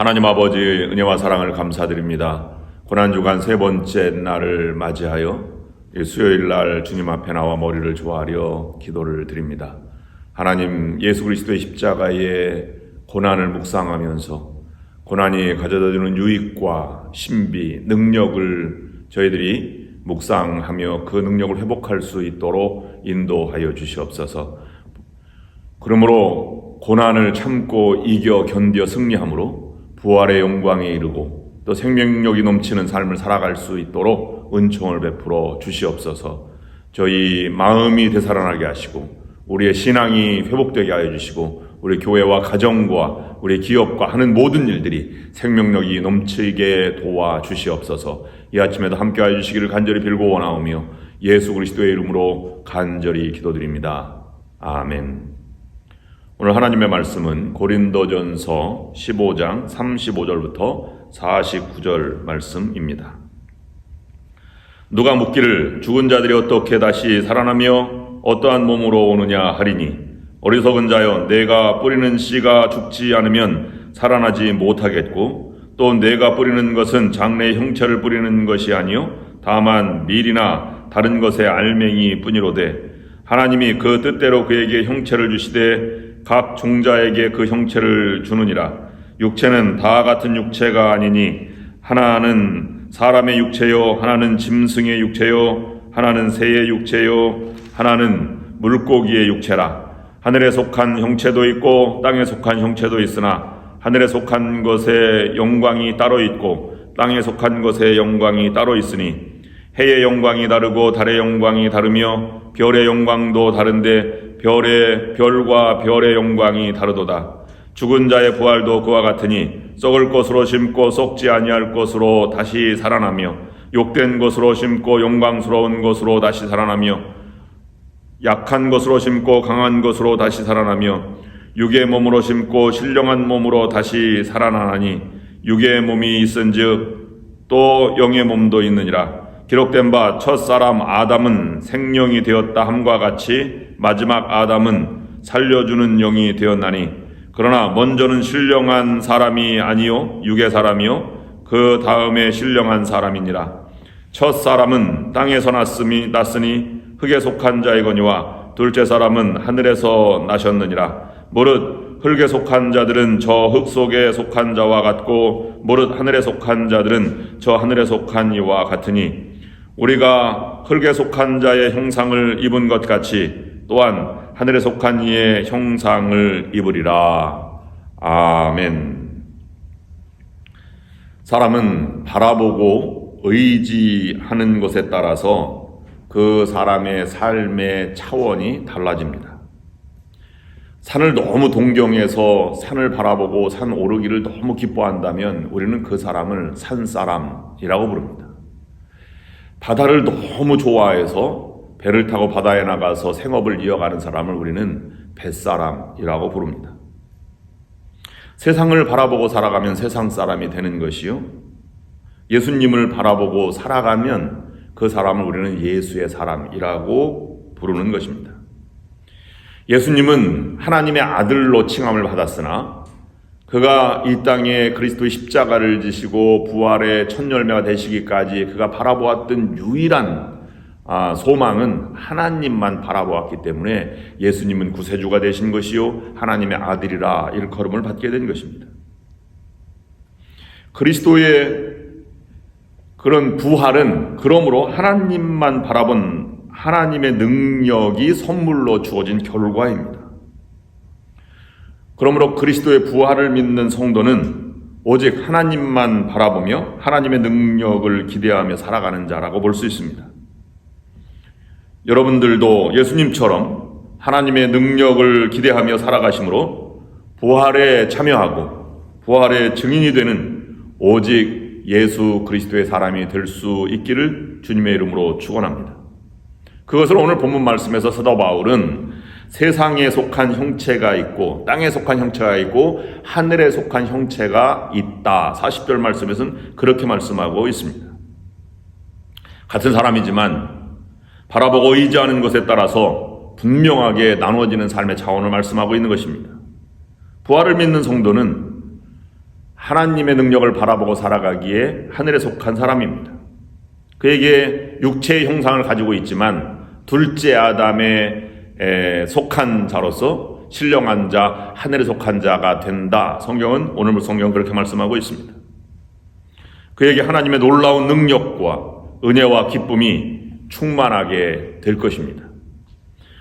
하나님 아버지 은혜와 사랑을 감사드립니다. 고난주간 세 번째 날을 맞이하여 수요일 날 주님 앞에 나와 머리를 조아려 기도를 드립니다. 하나님, 예수 그리스도의 십자가의 고난을 묵상하면서 고난이 가져다주는 유익과 신비, 능력을 저희들이 묵상하며 그 능력을 회복할 수 있도록 인도하여 주시옵소서. 그러므로 고난을 참고 이겨 견뎌 승리함으로 부활의 영광에 이르고 또 생명력이 넘치는 삶을 살아갈 수 있도록 은총을 베풀어 주시옵소서. 저희 마음이 되살아나게 하시고 우리의 신앙이 회복되게 하여 주시고 우리 교회와 가정과 우리 기업과 하는 모든 일들이 생명력이 넘치게 도와주시옵소서. 이 아침에도 함께하여 주시기를 간절히 빌고 원하오며 예수 그리스도의 이름으로 간절히 기도드립니다. 아멘. 오늘 하나님의 말씀은 고린도전서 15장 35절부터 49절 말씀입니다. 누가 묻기를 죽은 자들이 어떻게 다시 살아나며 어떠한 몸으로 오느냐 하리니 어리석은 자여, 내가 뿌리는 씨가 죽지 않으면 살아나지 못하겠고 또 내가 뿌리는 것은 장래의 형체를 뿌리는 것이 아니요 다만 밀이나 다른 것의 알맹이 뿐이로되 하나님이 그 뜻대로 그에게 형체를 주시되 각 종자에게 그 형체를 주느니라. 육체는 다 같은 육체가 아니니 하나는 사람의 육체요, 하나는 짐승의 육체요, 하나는 새의 육체요, 하나는 물고기의 육체라. 하늘에 속한 형체도 있고 땅에 속한 형체도 있으나 하늘에 속한 것의 영광이 따로 있고 땅에 속한 것의 영광이 따로 있으니 해의 영광이 다르고 달의 영광이 다르며 별의 영광도 다른데 별과 별의 영광이 다르도다. 죽은 자의 부활도 그와 같으니 썩을 것으로 심고 썩지 아니할 것으로 다시 살아나며 욕된 것으로 심고 영광스러운 것으로 다시 살아나며 약한 것으로 심고 강한 것으로 다시 살아나며 육의 몸으로 심고 신령한 몸으로 다시 살아나나니 육의 몸이 있은즉 또 영의 몸도 있느니라. 기록된 바 첫사람 아담은 생명이 되었다 함과 같이 마지막 아담은 살려주는 영이 되었나니 그러나 먼저는 신령한 사람이 아니요 육의 사람이요 그 다음에 신령한 사람이니라. 첫사람은 땅에서 났으니 흙에 속한 자이거니와 둘째 사람은 하늘에서 나셨느니라. 무릇 흙에 속한 자들은 저 흙 속에 속한 자와 같고 무릇 하늘에 속한 자들은 저 하늘에 속한 이와 같으니 우리가 흙에 속한 자의 형상을 입은 것 같이 또한 하늘에 속한 이의 형상을 입으리라. 아멘. 사람은 바라보고 의지하는 것에 따라서 그 사람의 삶의 차원이 달라집니다. 산을 너무 동경해서 산을 바라보고 산 오르기를 너무 기뻐한다면 우리는 그 사람을 산사람이라고 부릅니다. 바다를 너무 좋아해서 배를 타고 바다에 나가서 생업을 이어가는 사람을 우리는 뱃사람이라고 부릅니다. 세상을 바라보고 살아가면 세상 사람이 되는 것이요, 예수님을 바라보고 살아가면 그 사람을 우리는 예수의 사람이라고 부르는 것입니다. 예수님은 하나님의 아들로 칭함을 받았으나 그가 이 땅에 그리스도의 십자가를 지시고 부활의 첫 열매가 되시기까지 그가 바라보았던 유일한 소망은 하나님만 바라보았기 때문에 예수님은 구세주가 되신 것이요 하나님의 아들이라 일컬음을 받게 된 것입니다. 그리스도의 그런 부활은 그러므로 하나님만 바라본 하나님의 능력이 선물로 주어진 결과입니다. 그러므로 그리스도의 부활을 믿는 성도는 오직 하나님만 바라보며 하나님의 능력을 기대하며 살아가는 자라고 볼 수 있습니다. 여러분들도 예수님처럼 하나님의 능력을 기대하며 살아가심으로 부활에 참여하고 부활의 증인이 되는 오직 예수 그리스도의 사람이 될 수 있기를 주님의 이름으로 축원합니다. 그것을 오늘 본문 말씀에서 사도 바울은 세상에 속한 형체가 있고 땅에 속한 형체가 있고 하늘에 속한 형체가 있다. 40절 말씀에서는 그렇게 말씀하고 있습니다. 같은 사람이지만 바라보고 의지하는 것에 따라서 분명하게 나눠지는 삶의 차원을 말씀하고 있는 것입니다. 부활을 믿는 성도는 하나님의 능력을 바라보고 살아가기에 하늘에 속한 사람입니다. 그에게 육체의 형상을 가지고 있지만 둘째 아담에 속한 자로서 신령한 자, 하늘에 속한 자가 된다. 성경은 오늘 성경은 그렇게 말씀하고 있습니다. 그에게 하나님의 놀라운 능력과 은혜와 기쁨이 충만하게 될 것입니다.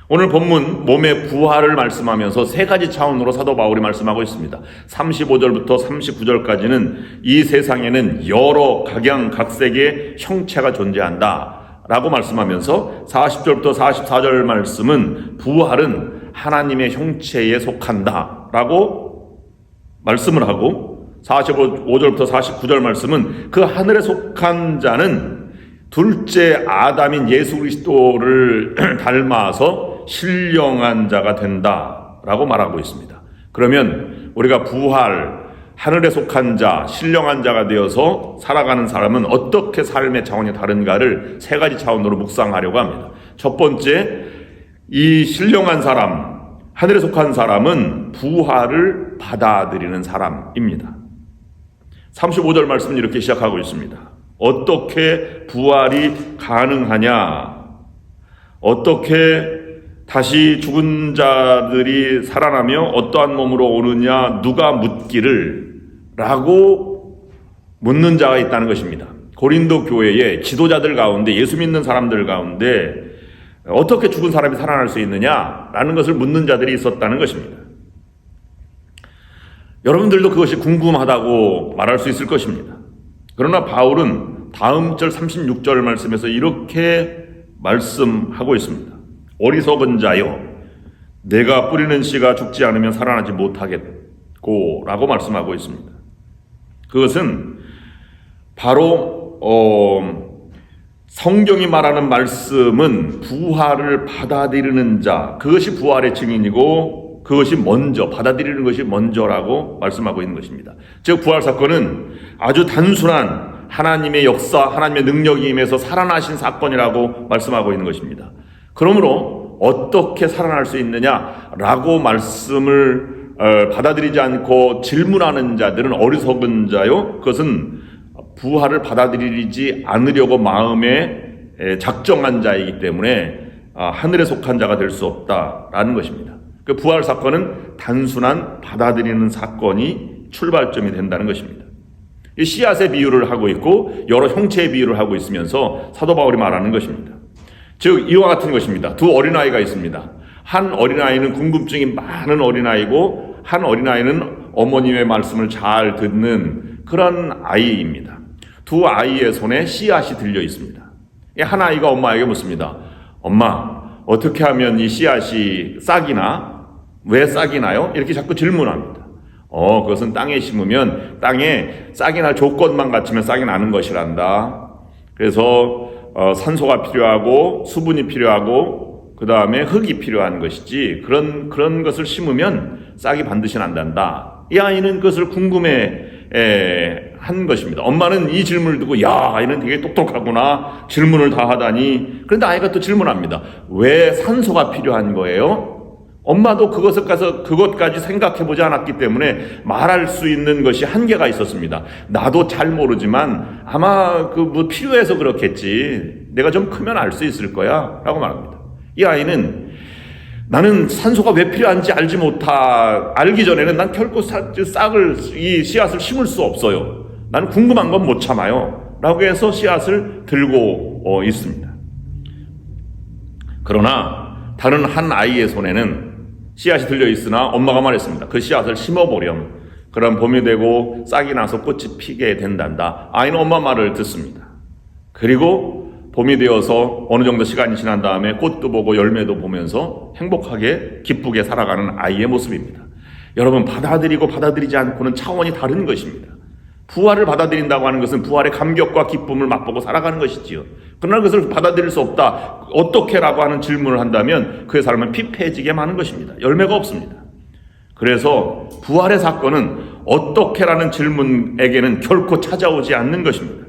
오늘 본문 몸의 부활을 말씀하면서 세 가지 차원으로 사도 바울이 말씀하고 있습니다. 35절부터 39절까지는 이 세상에는 여러 각양각색의 형체가 존재한다 라고 말씀하면서 40절부터 44절 말씀은 부활은 하나님의 형체에 속한다 라고 말씀을 하고 45절부터 49절 말씀은 그 하늘에 속한 자는 둘째 아담인 예수 그리스도를 닮아서 신령한 자가 된다라고 말하고 있습니다. 그러면 우리가 부활, 하늘에 속한 자, 신령한 자가 되어서 살아가는 사람은 어떻게 삶의 차원이 다른가를 세 가지 차원으로 묵상하려고 합니다. 첫 번째, 이 신령한 사람, 하늘에 속한 사람은 부활을 받아들이는 사람입니다. 35절 말씀은 이렇게 시작하고 있습니다. 어떻게 부활이 가능하냐? 어떻게 다시 죽은 자들이 살아나며 어떠한 몸으로 오느냐? 누가 묻기를 라고 묻는 자가 있다는 것입니다. 고린도 교회의 지도자들 가운데, 예수 믿는 사람들 가운데 어떻게 죽은 사람이 살아날 수 있느냐라는 것을 묻는 자들이 있었다는 것입니다. 여러분들도 그것이 궁금하다고 말할 수 있을 것입니다. 그러나 바울은 다음 절 36절 말씀에서 이렇게 말씀하고 있습니다. 어리석은 자여, 내가 뿌리는 씨가 죽지 않으면 살아나지 못하겠고 라고 말씀하고 있습니다. 그것은 바로 성경이 말하는 말씀은 부활을 받아들이는 자, 그것이 부활의 증인이고 그것이 먼저, 받아들이는 것이 먼저라고 말씀하고 있는 것입니다. 즉 부활 사건은 아주 단순한 하나님의 역사, 하나님의 능력이 임해서 살아나신 사건이라고 말씀하고 있는 것입니다. 그러므로 어떻게 살아날 수 있느냐라고 말씀을 받아들이지 않고 질문하는 자들은 어리석은 자요, 그것은 부활을 받아들이지 않으려고 마음에 작정한 자이기 때문에 하늘에 속한 자가 될 수 없다라는 것입니다. 그 부활 사건은 단순한 받아들이는 사건이 출발점이 된다는 것입니다. 이 씨앗의 비유를 하고 있고 여러 형체의 비유를 하고 있으면서 사도 바울이 말하는 것입니다. 즉 이와 같은 것입니다. 두 어린아이가 있습니다. 한 어린아이는 궁금증이 많은 어린아이고 한 어린아이는 어머님의 말씀을 잘 듣는 그런 아이입니다. 두 아이의 손에 씨앗이 들려 있습니다. 한 아이가 엄마에게 묻습니다. 엄마, 어떻게 하면 이 씨앗이 싹이 나? 왜 싹이 나요? 이렇게 자꾸 질문합니다. 그것은 땅에 심으면 땅에 싹이 날 조건만 갖추면 싹이 나는 것이란다. 그래서 산소가 필요하고 수분이 필요하고 그 다음에 흙이 필요한 것이지 그런 것을 심으면 싹이 반드시 난단다. 이 아이는 그것을 궁금해 한 것입니다. 엄마는 이 질문을 듣고 야, 아이는 되게 똑똑하구나, 질문을 다 하다니. 그런데 아이가 또 질문합니다. 왜 산소가 필요한 거예요? 엄마도 그것까지 생각해보지 않았기 때문에 말할 수 있는 것이 한계가 있었습니다. 나도 잘 모르지만 아마 필요해서 그렇겠지. 내가 좀 크면 알 수 있을 거야. 라고 말합니다. 이 아이는 나는 산소가 왜 필요한지 알기 전에는 난 결코 이 씨앗을 심을 수 없어요. 나는 궁금한 건 못 참아요. 라고 해서 씨앗을 들고 있습니다. 그러나 다른 한 아이의 손에는 씨앗이 들려있으나 엄마가 말했습니다. 그 씨앗을 심어보렴. 그럼 봄이 되고 싹이 나서 꽃이 피게 된단다. 아이는 엄마 말을 듣습니다. 그리고 봄이 되어서 어느 정도 시간이 지난 다음에 꽃도 보고 열매도 보면서 행복하게 기쁘게 살아가는 아이의 모습입니다. 여러분, 받아들이고 받아들이지 않고는 차원이 다른 것입니다. 부활을 받아들인다고 하는 것은 부활의 감격과 기쁨을 맛보고 살아가는 것이지요. 그러나 그것을 받아들일 수 없다. 어떻게라고 하는 질문을 한다면 그의 삶은 피폐해지게 마는 것입니다. 열매가 없습니다. 그래서 부활의 사건은 어떻게라는 질문에게는 결코 찾아오지 않는 것입니다.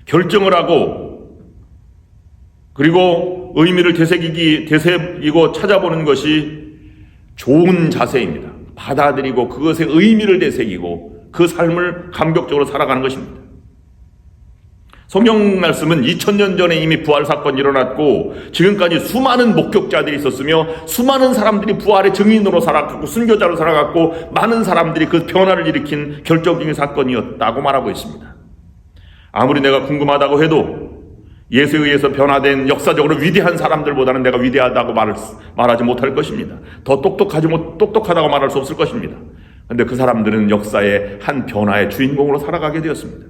결정을 하고 그리고 의미를 되새기고 찾아보는 것이 좋은 자세입니다. 받아들이고 그것의 의미를 되새기고 그 삶을 감격적으로 살아가는 것입니다. 성경 말씀은 2000년 전에 이미 부활 사건이 일어났고 지금까지 수많은 목격자들이 있었으며 수많은 사람들이 부활의 증인으로 살아갔고 순교자로 살아갔고 많은 사람들이 그 변화를 일으킨 결정적인 사건이었다고 말하고 있습니다. 아무리 내가 궁금하다고 해도 예수에 의해서 변화된 역사적으로 위대한 사람들보다는 내가 위대하다고 말하지 못할 것입니다. 더 똑똑하다고 말할 수 없을 것입니다. 그런데 그 사람들은 역사의 한 변화의 주인공으로 살아가게 되었습니다.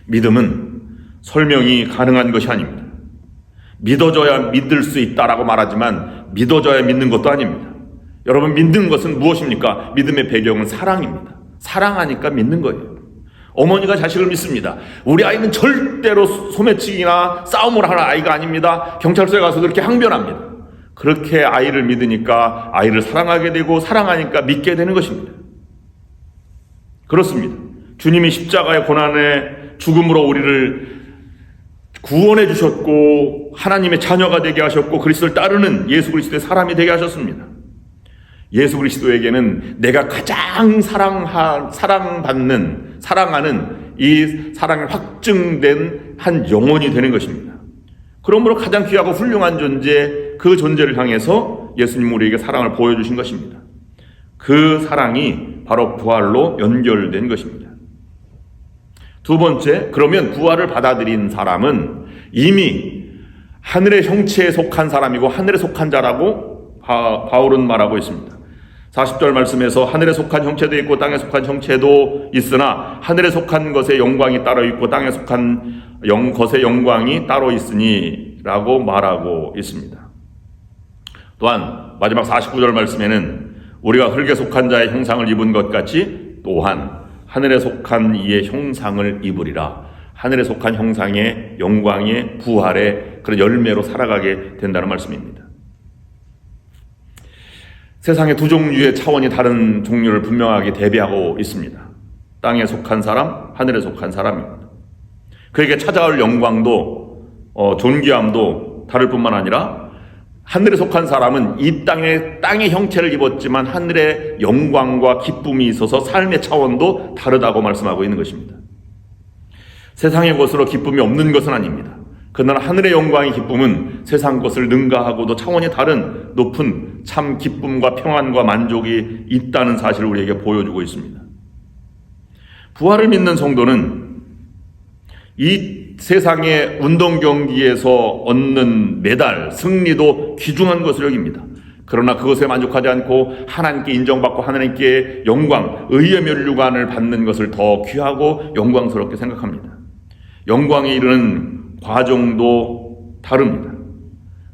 믿음은 설명이 가능한 것이 아닙니다. 믿어줘야 믿을 수 있다라고 말하지만 믿어줘야 믿는 것도 아닙니다. 여러분, 믿는 것은 무엇입니까? 믿음의 배경은 사랑입니다. 사랑하니까 믿는 거예요. 어머니가 자식을 믿습니다. 우리 아이는 절대로 소매치기나 싸움을 하는 아이가 아닙니다. 경찰서에 가서 그렇게 항변합니다. 그렇게 아이를 믿으니까 아이를 사랑하게 되고 사랑하니까 믿게 되는 것입니다. 그렇습니다. 주님이 십자가의 고난의 죽음으로 우리를 구원해 주셨고 하나님의 자녀가 되게 하셨고 그리스도를 따르는 예수 그리스도의 사람이 되게 하셨습니다. 예수 그리스도에게는 내가 가장 사랑하는 이 사랑이 확증된 한 영혼이 되는 것입니다. 그러므로 가장 귀하고 훌륭한 존재, 그 존재를 향해서 예수님 우리에게 사랑을 보여주신 것입니다. 그 사랑이 바로 부활로 연결된 것입니다. 두 번째, 그러면 부활을 받아들인 사람은 이미 하늘의 형체에 속한 사람이고 하늘에 속한 자라고 바울은 말하고 있습니다. 40절 말씀에서 하늘에 속한 형체도 있고 땅에 속한 형체도 있으나 하늘에 속한 것의 영광이 따로 있고 땅에 속한 것의 영광이 따로 있으니 라고 말하고 있습니다. 또한 마지막 49절 말씀에는 우리가 흙에 속한 자의 형상을 입은 것 같이 또한 하늘에 속한 이의 형상을 입으리라. 하늘에 속한 형상의 영광의 부활의 그런 열매로 살아가게 된다는 말씀입니다. 세상의 두 종류의 차원이 다른 종류를 분명하게 대비하고 있습니다. 땅에 속한 사람, 하늘에 속한 사람입니다. 그에게 찾아올 영광도 존귀함도 다를 뿐만 아니라 하늘에 속한 사람은 이 땅의 형체를 입었지만 하늘의 영광과 기쁨이 있어서 삶의 차원도 다르다고 말씀하고 있는 것입니다. 세상의 것으로 기쁨이 없는 것은 아닙니다. 그러나 하늘의 영광의 기쁨은 세상 것을 능가하고도 차원이 다른 높은 참 기쁨과 평안과 만족이 있다는 사실을 우리에게 보여주고 있습니다. 부활을 믿는 성도는 이 세상의 운동 경기에서 얻는 메달, 승리도 귀중한 것으로 여깁니다. 그러나 그것에 만족하지 않고 하나님께 인정받고 하나님께 영광, 의의 면류관을 받는 것을 더 귀하고 영광스럽게 생각합니다. 영광에 이르는 과정도 다릅니다.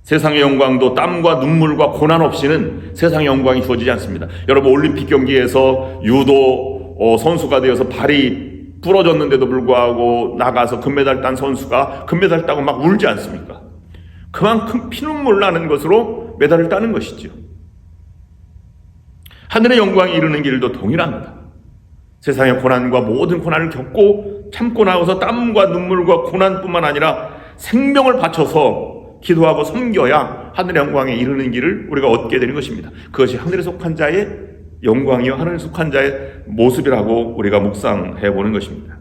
세상의 영광도 땀과 눈물과 고난 없이는 세상의 영광이 주어지지 않습니다. 여러분, 올림픽 경기에서 유도 선수가 되어서 발이 부러졌는데도 불구하고 나가서 금메달 딴 선수가 금메달 따고 막 울지 않습니까? 그만큼 피눈물 나는 것으로 메달을 따는 것이죠. 하늘의 영광이 이르는 길도 동일합니다. 세상의 고난과 모든 고난을 겪고 참고 나가서 땀과 눈물과 고난뿐만 아니라 생명을 바쳐서 기도하고 섬겨야 하늘의 영광에 이르는 길을 우리가 얻게 되는 것입니다. 그것이 하늘에 속한 자의 영광이요 하늘에 속한 자의 모습이라고 우리가 묵상해 보는 것입니다.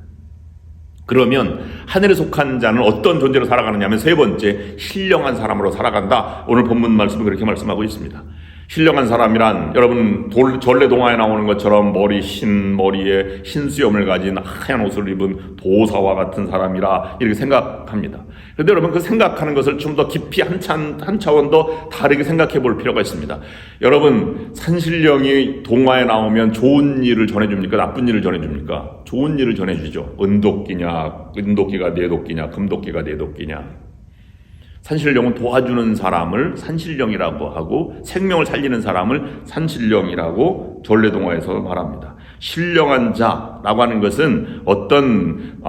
그러면 하늘에 속한 자는 어떤 존재로 살아가느냐 하면 세 번째, 신령한 사람으로 살아간다. 오늘 본문 말씀은 그렇게 말씀하고 있습니다. 신령한 사람이란 여러분 전래동화에 나오는 것처럼 머리에 흰 수염을 가진 하얀 옷을 입은 도사와 같은 사람이라 이렇게 생각합니다. 그런데 여러분, 그 생각하는 것을 좀 더 깊이 한 차원 더 다르게 생각해 볼 필요가 있습니다. 여러분, 산신령이 동화에 나오면 좋은 일을 전해줍니까? 나쁜 일을 전해줍니까? 좋은 일을 전해주죠. 은도끼가 네 도끼냐, 금도끼가 네 도끼냐. 산신령은 도와주는 사람을 산신령이라고 하고 생명을 살리는 사람을 산신령이라고 전래동화에서 말합니다. 신령한 자라고 하는 것은 어떤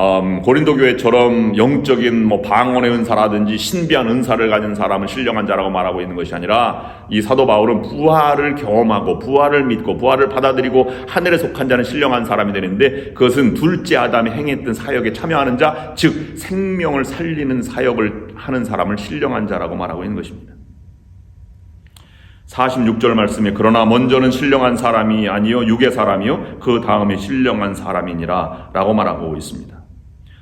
고린도 교회처럼 영적인 방언의 은사라든지 신비한 은사를 가진 사람을 신령한 자라고 말하고 있는 것이 아니라 이 사도 바울은 부활을 경험하고 부활을 믿고 부활을 받아들이고 하늘에 속한 자는 신령한 사람이 되는데 그것은 둘째 아담이 행했던 사역에 참여하는 자, 즉 생명을 살리는 사역을 하는 사람을 신령한 자라고 말하고 있는 것입니다. 46절 말씀에 그러나 먼저는 신령한 사람이 아니요 육의 사람이요 그 다음에 신령한 사람이니라 라고 말하고 있습니다.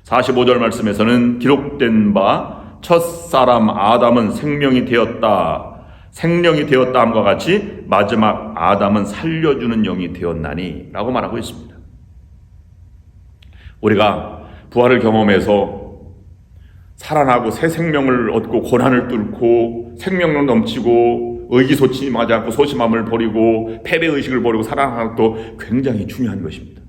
45절 말씀에서는 기록된 바 첫사람 아담은 생명이 되었다 함과 같이 마지막 아담은 살려주는 영이 되었나니 라고 말하고 있습니다. 우리가 부활을 경험해서 살아나고 새 생명을 얻고 고난을 뚫고 생명력 넘치고 의기소침하지 않고 소심함을 버리고 패배의식을 버리고 살아나는 것도 굉장히 중요한 것입니다.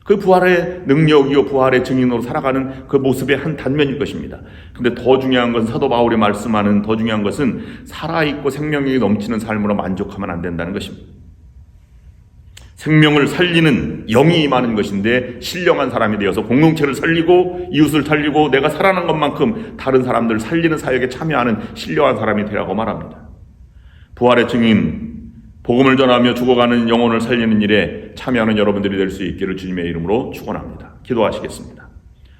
그 부활의 능력이요 부활의 증인으로 살아가는 그 모습의 한 단면일 것입니다. 근데 더 중요한 것은 사도 바울이 말씀하는 더 중요한 것은 살아있고 생명력이 넘치는 삶으로 만족하면 안 된다는 것입니다. 생명을 살리는 영이 임하는 것인데 신령한 사람이 되어서 공동체를 살리고 이웃을 살리고 내가 살아난 것만큼 다른 사람들을 살리는 사역에 참여하는 신령한 사람이 되라고 말합니다. 부활의 증인, 복음을 전하며 죽어가는 영혼을 살리는 일에 참여하는 여러분들이 될 수 있기를 주님의 이름으로 축원합니다. 기도하시겠습니다.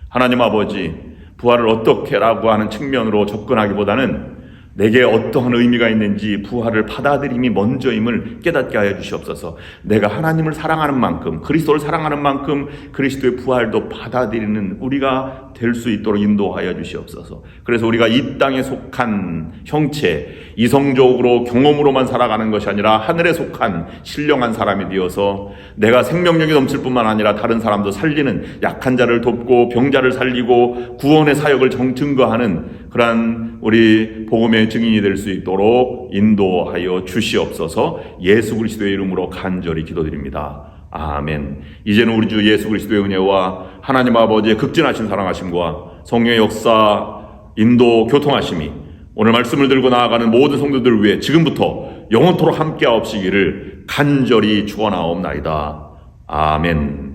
하나님 아버지, 부활을 어떻게라고 하는 측면으로 접근하기보다는 내게 어떠한 의미가 있는지 부활을 받아들임이 먼저임을 깨닫게 하여 주시옵소서. 내가 하나님을 사랑하는 만큼, 그리스도를 사랑하는 만큼 그리스도의 부활도 받아들이는 우리가 될 수 있도록 인도하여 주시옵소서. 그래서 우리가 이 땅에 속한 형체, 이성적으로 경험으로만 살아가는 것이 아니라 하늘에 속한 신령한 사람이 되어서 내가 생명력이 넘칠 뿐만 아니라 다른 사람도 살리는, 약한 자를 돕고 병자를 살리고 구원의 사역을 증거하는 그러한 우리 복음의 증인이 될 수 있도록 인도하여 주시옵소서. 예수 그리스도의 이름으로 간절히 기도드립니다. 아멘. 이제는 우리 주 예수 그리스도의 은혜와 하나님 아버지의 극진하신 사랑하심과 성령의 역사, 인도, 교통하심이 오늘 말씀을 들고 나아가는 모든 성도들 위해 지금부터 영원토록 함께하옵시기를 간절히 축원하옵나이다. 아멘.